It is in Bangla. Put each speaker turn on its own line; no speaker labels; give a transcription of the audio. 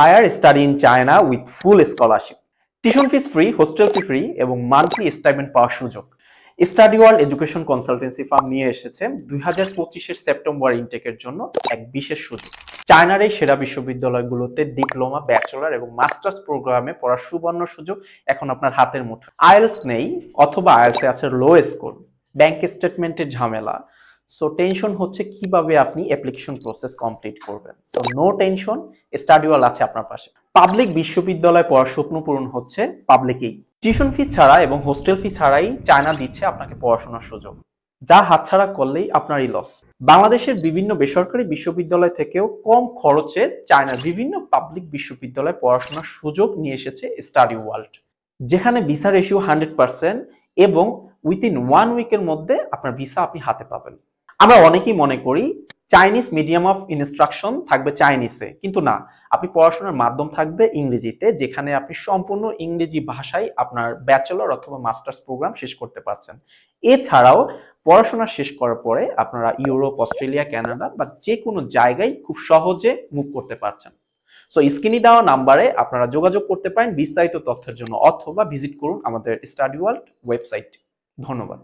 Higher study in China with full scholarship, tuition fees free, hostel fee free এবং মান্থলি স্টাইপেন্ড পাওয়ার সুযোগ। Study world education consultancy firm নিয়ে এসেছে 2025-এর সেপ্টেম্বর ইনটেকের জন্য এক বিশেষ সুযোগ। চায়নার এই সেরা বিশ্ববিদ্যালয়গুলোতে ডিপ্লোমা, ব্যাচেলর এবং মাস্টার্স প্রোগ্রামে পড়ার সুবর্ণ সুযোগ এখন আপনার হাতের মুঠোয়। আইএলস নেই অথবা আইএলসে আছে লো স্কোর, ব্যাংক স্টেটমেন্টের ঝামেলা, সো টেনশন হচ্ছে কিভাবে আপনি অ্যাপ্লিকেশন প্রসেস কমপ্লিট করবেন। সো নো টেনশন, স্টাডি ওয়াল আছে আপনার পাশে। পাবলিক বিশ্ববিদ্যালয়ে পড়ার স্বপ্ন পূরণ হচ্ছে পাবলিকেই। টিউশন ফি ছাড়া এবং হোস্টেল ফি ছাড়াই চায়না দিচ্ছে আপনাকে পড়াশোনার সুযোগ, যা হাতছাড়া করলেই আপনারই লস। বাংলাদেশের বিভিন্ন বেসরকারি বিশ্ববিদ্যালয় থেকেও কম খরচে চায়নার বিভিন্ন পাবলিক বিশ্ববিদ্যালয়ে পড়াশোনার সুযোগ নিয়ে এসেছে স্টাডি ওয়ার্ল্ড, যেখানে ভিসা রেশিও 100% এবং উইথিন 1 উইকের মধ্যে আপনার ভিসা আপনি হাতে পাবেন। আমরা অনেকেই মনে করি চাইনিজ মিডিয়াম অফ ইনস্ট্রাকশন থাকবে চাইনিজে, কিন্তু না, আপনি পড়াশোনার মাধ্যম থাকবে ইংরেজিতে, যেখানে আপনি সম্পূর্ণ ইংরেজি ভাষায় আপনার ব্যাচেলর অথবা মাস্টার্স প্রোগ্রাম শেষ করতে পারছেন। এছাড়াও পড়াশোনা শেষ করার পরে আপনারা ইউরোপ, অস্ট্রেলিয়া, কানাডা বা যে কোনো জায়গায় খুব সহজে মুভ করতে পারছেন। সো স্ক্রিনে দেওয়া নাম্বারে আপনারা যোগাযোগ করতে পারেন বিস্তারিত তথ্যের জন্য, অথবা ভিজিট করুন আমাদের স্টাডি ওয়ার্ল্ড ওয়েবসাইট। ধন্যবাদ।